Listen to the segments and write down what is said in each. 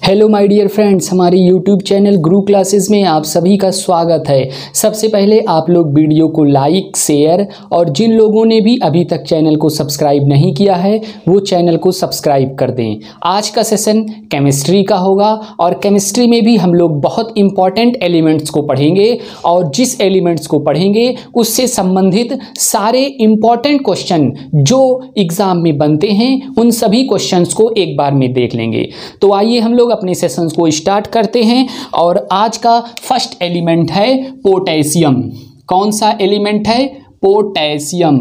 Hello my dear friends, हमारे YouTube channel गुरु classes में आप सभी का स्वागत है। सबसे पहले आप लोग वीडियो को लाइक, शेयर और जिन लोगों ने भी अभी तक चैनल को सब्सक्राइब नहीं किया है वो चैनल को सब्सक्राइब कर दें। आज का सेशन केमिस्ट्री का होगा और केमिस्ट्री में भी हम लोग बहुत इंपॉर्टेंट एलिमेंट्स को पढ़ेंगे और जिस एलिमेंट्स को पढ़ेंगे उससे संबंधित सारे इंपॉर्टेंट क्वेश्चन जो एग्जाम में बनते हैं उन सभी क्वेश्चंस को एक बार में देख लेंगे। तो आइए हम लोग अपने सेशंस को स्टार्ट करते हैं। और आज का फर्स्ट एलिमेंट है पोटेशियम। कौन सा एलिमेंट है? पोटेशियम।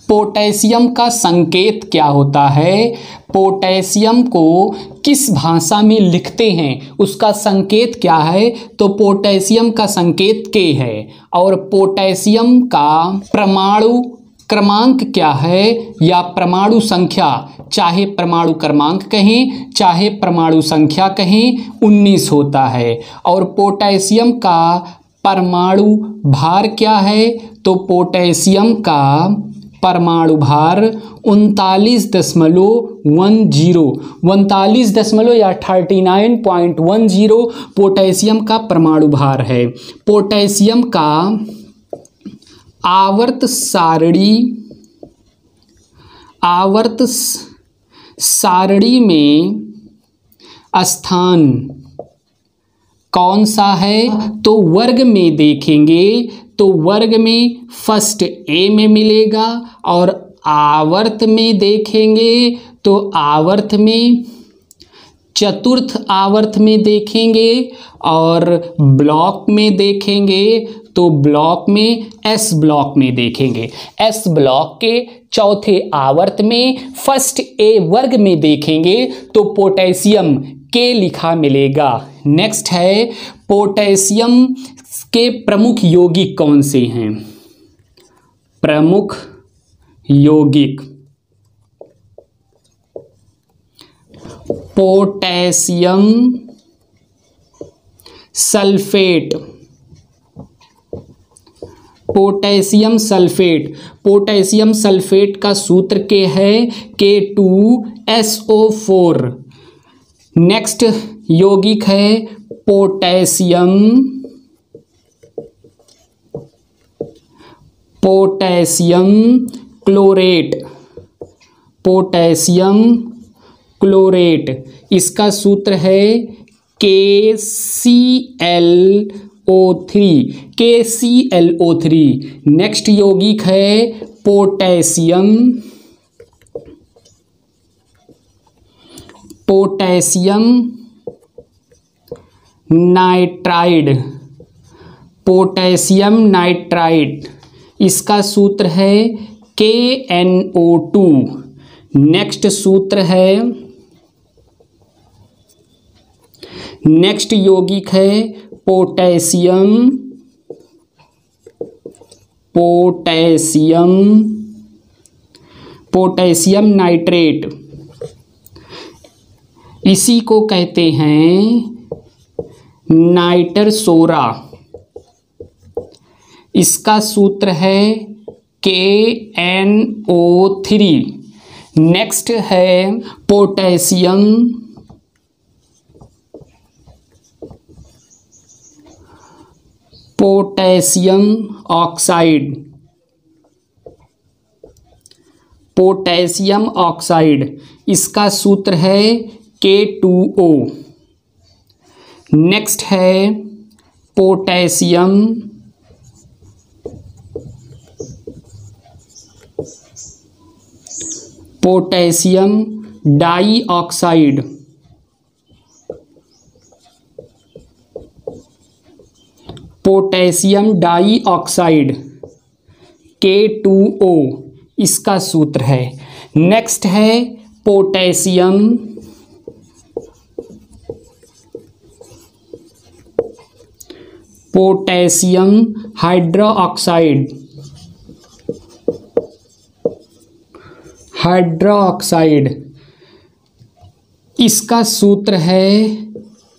पोटेशियम का संकेत क्या होता है? पोटेशियम को किस भाषा में लिखते हैं उसका संकेत क्या है? तो पोटेशियम का संकेत K है। और पोटेशियम का परमाणु क्रमांक क्या है या परमाणु संख्या, चाहे परमाणु क्रमांक कहें चाहे परमाणु संख्या कहें, 19 होता है। और पोटेशियम का परमाणु भार क्या है? तो पोटेशियम का परमाणु भार 39.10 या 39.10 पोटेशियम का परमाणु भार है। पोटेशियम का आवर्त सारणी में स्थान कौन सा है? तो वर्ग में देखेंगे तो वर्ग में फर्स्ट A में मिलेगा और आवर्त में देखेंगे तो आवर्त में, चतुर्थ आवर्त में देखेंगे और ब्लॉक में देखेंगे तो ब्लॉक में S ब्लॉक में देखेंगे। S ब्लॉक के चौथे आवर्त में फर्स्ट A वर्ग में देखेंगे तो पोटेशियम K लिखा मिलेगा। नेक्स्ट है पोटेशियम के प्रमुख यौगिक कौन से हैं? प्रमुख यौगिक potassium sulphate. Potassium sulphate, potassium sulphate का सूत्र के है K2SO4। नेक्स्ट यौगिक है पोटेशियम क्लोरेट। पोटेशियम क्लोरेट, इसका सूत्र है KClO3। नेक्स्ट यौगिक है पोटेशियम नाइट्राइड। पोटेशियम नाइट्राइड, इसका सूत्र है KNO2। नेक्स्ट सूत्र है, नेक्स्ट यौगिक है पोटेशियम नाइट्रेट। इसी को कहते हैं नाइटर सोरा। इसका सूत्र है KNO3। नेक्स्ट है पोटेशियम ऑक्साइड। पोटेशियम ऑक्साइड, इसका सूत्र है K2O। नेक्स्ट है potassium dioxide. Potassium dioxide K2O, इसका सूत्र है। नेक्स्ट है पोटेशियम हाइड्रोक्साइड, इसका सूत्र है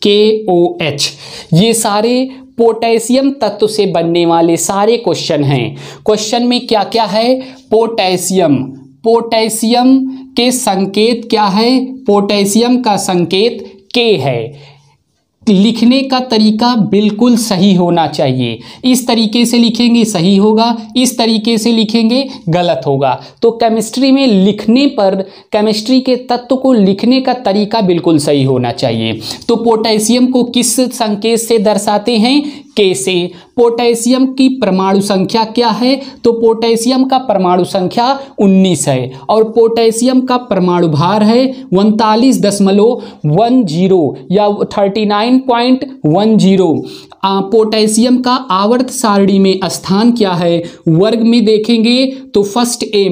KOH। ये सारे पोटेशियम तत्व से बनने वाले सारे क्वेश्चन हैं। क्वेश्चन में क्या क्या है? पोटेशियम के संकेत क्या है? पोटेशियम का संकेत के है। लिखने का तरीका बिल्कुल सही होना चाहिए। इस तरीके से लिखेंगे सही होगा, इस तरीके से लिखेंगे गलत होगा। तो केमिस्ट्री में लिखने पर केमिस्ट्री के तत्व को लिखने का तरीका बिल्कुल सही होना चाहिए। तो पोटेशियम को किस संकेत से दर्शाते हैं? के से। पोटेशियम की परमाणु संख्या क्या है? तो पोटेशियम का परमाणु संख्या 19 है और पोटेशियम का परमाणु भार है 39.10 या 39.10। पोटेशियम का आवर्त सारणी में स्थान क्या है? वर्ग में देखेंगे तो फर्स्ट ए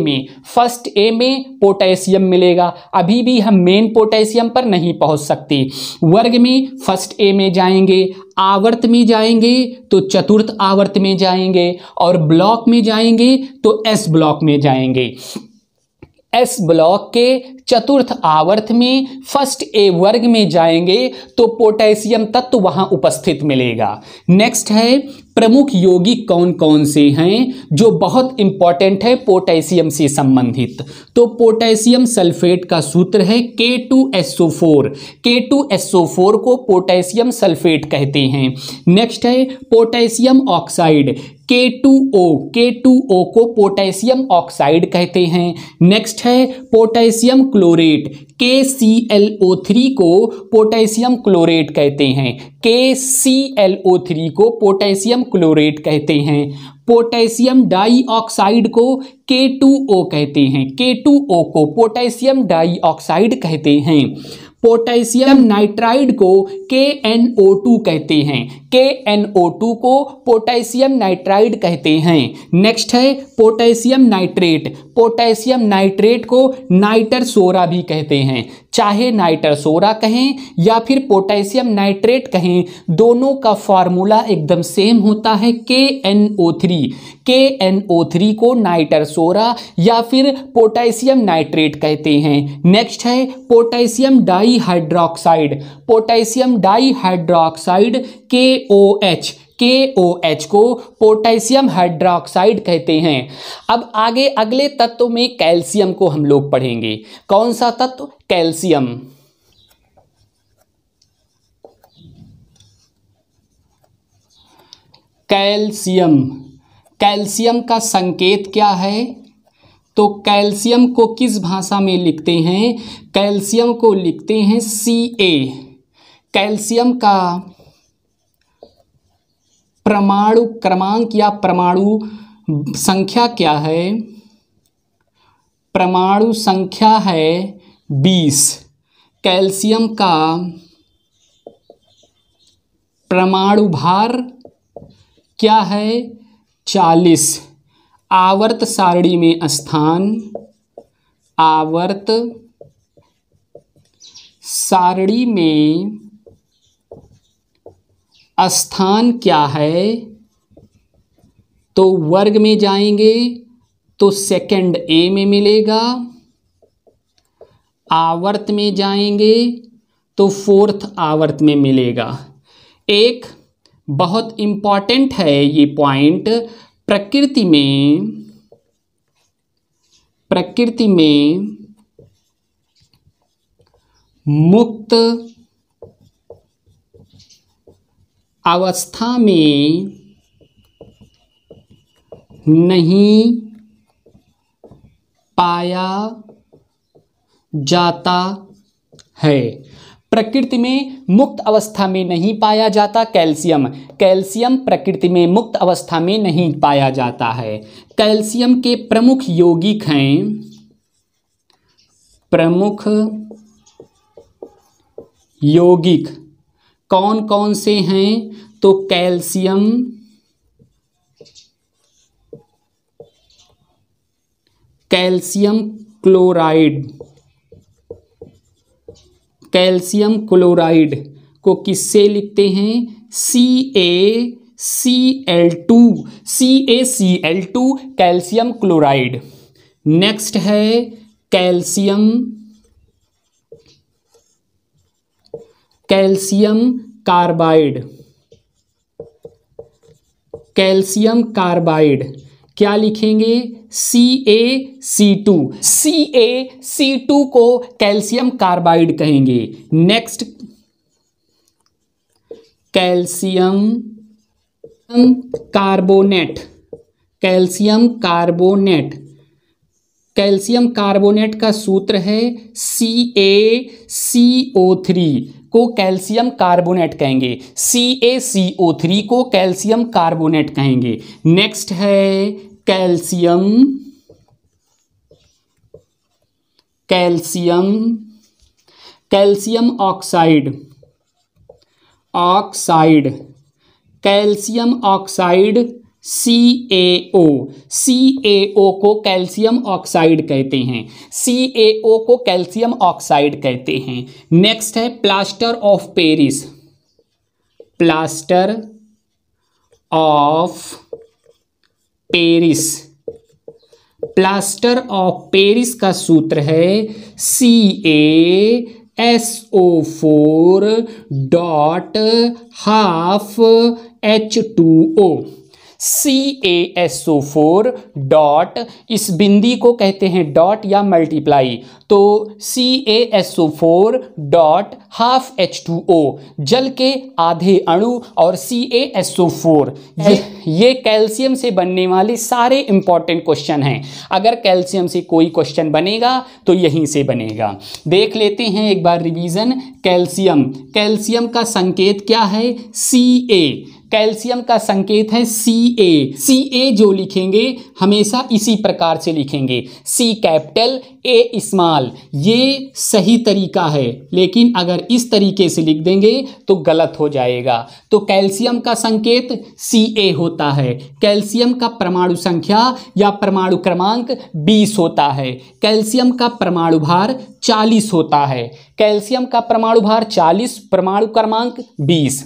में पोटेशियम मिलेगा। अभी भी हम मेन पोटेशियम पर नहीं पहुंच सकते। वर्ग में फर्स्ट ए में जाएंगे, आवर्त में जाएंगे तो चतुर्थ आवर्त में जाएंगे और ब्लॉक में जाएंगे तो एस ब्लॉक में जाएंगे। एस ब्लॉक के चतुर्थ आवर्त में फर्स्ट ए वर्ग में जाएंगे तो पोटेशियम तत्व वहां उपस्थित मिलेगा। नेक्स्ट है प्रमुख यौगिक कौन कौन से हैं जो बहुत इंपॉर्टेंट है पोटेशियम से संबंधित। तो पोटेशियम सल्फेट का सूत्र है K2SO4। K2SO4 को पोटेशियम सल्फेट कहते हैं। नेक्स्ट है पोटेशियम ऑक्साइड K2O को पोटेशियम ऑक्साइड कहते हैं। नेक्स्ट है पोटेशियम क्लोरेट KClO3 को पोटेशियम क्लोरेट कहते हैं। KClO3 को पोटेशियम क्लोरेट कहते हैं। पोटेशियम डाइऑक्साइड को K2O कहते हैं। K2O को पोटेशियम डाइऑक्साइड कहते हैं। पोटेशियम नाइट्राइड को KNO2 कहते हैं। KNO2 को पोटेशियम नाइट्राइड कहते हैं। नेक्स्ट है पोटेशियम नाइट्रेट। पोटेशियम नाइट्रेट को नाइटर सोरा भी कहते हैं। चाहे नाइटर सोरा कहें या फिर पोटेशियम नाइट्रेट कहें, दोनों का फॉर्मूला एकदम सेम होता है KNO3। KNO3 को नाइटर सोरा या फिर पोटेशियम नाइट्रेट कहते हैं। नेक्स्ट है पोटेशियम डाइहाइड्रोक्साइड। पोटेशियम डाइहाइड्रोक्साइड KOH को पोटेशियम हाइड्रोक्साइड कहते हैं। अब आगे अगले तत्व में कैल्शियम को हम लोग पढ़ेंगे। कौन सा तत्व? कैल्शियम। कैल्शियम का संकेत क्या है? तो कैल्शियम को किस भाषा में लिखते हैं? कैल्शियम को लिखते हैं Ca। कैल्शियम का परमाणु क्रमांक या परमाणु संख्या क्या है? परमाणु संख्या है 20। कैल्शियम का परमाणु भार क्या है? 40। आवर्त सारणी में स्थान, आवर्त सारणी में स्थान क्या है? तो वर्ग में जाएंगे तो सेकंड ए में मिलेगा, आवर्त में जाएंगे तो फोर्थ आवर्त में मिलेगा। एक बहुत इंपॉर्टेंट है ये पॉइंट। प्रकृति में मुक्त अवस्था में नहीं पाया जाता है। प्रकृति में मुक्त अवस्था में नहीं पाया जाता कैल्शियम। कैल्शियम प्रकृति में मुक्त अवस्था में नहीं पाया जाता है। कैल्शियम के प्रमुख यौगिक हैं, प्रमुख यौगिक कौन कौन से हैं? तो calcium, calcium chloride. Calcium chloride को किससे लिखते हैं? CaCl2 calcium chloride. नेक्स्ट है कैल्शियम कार्बाइड। कैल्शियम कार्बाइड क्या लिखेंगे? CaC2 को कैल्शियम कार्बाइड कहेंगे। Next calcium carbonate, calcium carbonate, calcium carbonate का सूत्र है CaCO3 को कैल्शियम कार्बोनेट कहेंगे, CaCO3 को कैल्शियम कार्बोनेट कहेंगे। नेक्स्ट है calcium, calcium, calcium oxide, oxide, calcium oxide CaO, CaO को कैल्शियम ऑक्साइड कहते हैं, CaO को कैल्शियम ऑक्साइड कहते हैं। नेक्स्ट है plaster of Paris, plaster of Paris, plaster of Paris का सूत्र है CaSO4.12H2O, CaSO4 डॉट, इस बिंदी को कहते हैं डॉट या मल्टीप्लाई, तो CaSO4.12H2O जल के आधे अणु और CaSO4 ये कैल्शियम से बनने वाले सारे इंपॉर्टेंट क्वेश्चन हैं। अगर कैल्शियम से कोई क्वेश्चन बनेगा तो यहीं से बनेगा। देख लेते हैं एक बार रिवीजन। कैल्शियम, कैल्शियम का संकेत क्या है? Ca, कैल्शियम का संकेत है Ca जो लिखेंगे हमेशा इसी प्रकार से लिखेंगे, C कैपिटल A स्मॉल, ये सही तरीका है, लेकिन अगर इस तरीके से लिख देंगे तो गलत हो जाएगा। तो कैल्शियम का संकेत Ca होता है। कैल्शियम का परमाणु संख्या या परमाणु क्रमांक 20 होता है। कैल्शियम का परमाणु भार 40 होता है। कैल्शियम का परमाणु भार 40, परमाणु क्रमांक 20।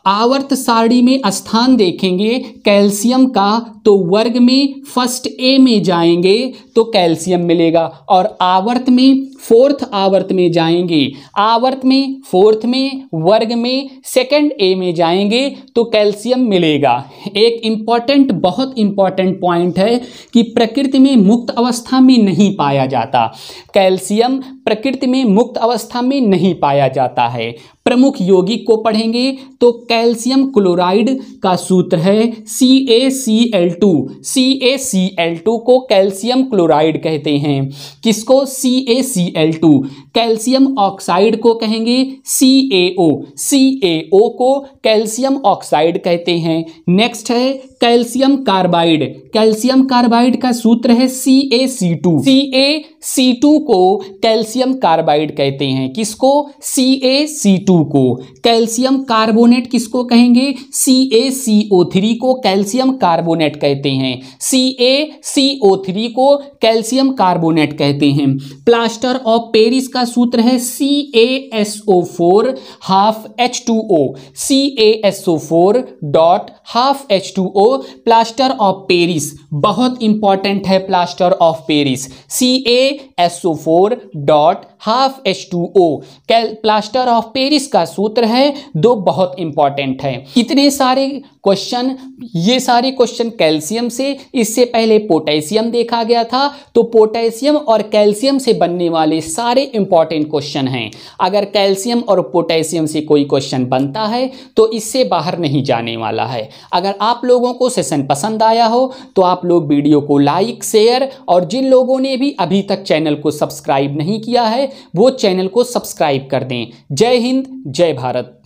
आवर्त सारणी में स्थान देखेंगे कैल्शियम का तो वर्ग में फर्स्ट ए में जाएंगे तो कैल्शियम मिलेगा, और आवर्त में फोर्थ आवर्त में जाएंगे, आवर्त में फोर्थ में वर्ग में सेकंड ए में जाएंगे तो कैल्शियम मिलेगा। एक इम्पॉर्टेंट, बहुत इम्पॉर्टेंट पॉइंट है कि प्रकृति में मुक्त अवस्था में नहीं पाया जाता, कैल्शियम प्रकृति में मुक्त अवस्था में नहीं पाया जाता है। प्रमुख यौगिक को पढ़ेंगे तो कैल्शियम क्लोराइड का सूत्र है CaCl2, CaCl2 को कैल्शियम क्लोराइड कहते हैं। किसको? CaCl2। कैल्शियम ऑक्साइड को कहेंगे CaO, CaO को कैल्शियम ऑक्साइड कहते हैं। नेक्स्ट है कैल्शियम कार्बाइड, कैल्शियम कार्बाइड का सूत्र है CaC2, CaC2 को कैल्शियम कार्बाइड कहते हैं। किसको? CaC2 को। कैल्शियम कार्बोनेट किसको कहेंगे? CaCO3 को कैल्शियम कार्बोनेट कहते हैं, CaCO3 को कैल्शियम कार्बोनेट कहते हैं। प्लास्टर ऑफ पेरिस का सूत्र है CaSO4.12H2O, CaSO4.12H2O plaster of Paris बहुत इंपॉर्टेंट है। Plaster of Paris CaSO4.12H2O plaster of Paris का सूत्र है 2, बहुत इंपॉर्टेंट है। इतने सारे क्वेश्चन, ये सारे क्वेश्चन कैल्शियम से, इससे पहले पोटेशियम देखा गया था, तो पोटेशियम और कैल्शियम से बनने वाले सारे इंपॉर्टेंट क्वेश्चन हैं। अगर कैल्शियम और पोटेशियम से कोई क्वेश्चन बनता है तो इससे बाहर नहीं जाने वाला है। अगर आप लोगों को सेशन पसंद आया हो तो आप लोग वीडियो को लाइक, शेयर, और जिन लोगों ने भी अभी तक चैनल को सब्सक्राइब नहीं किया है वो चैनल को सब्सक्राइब कर दें। जय हिंद, जय भारत।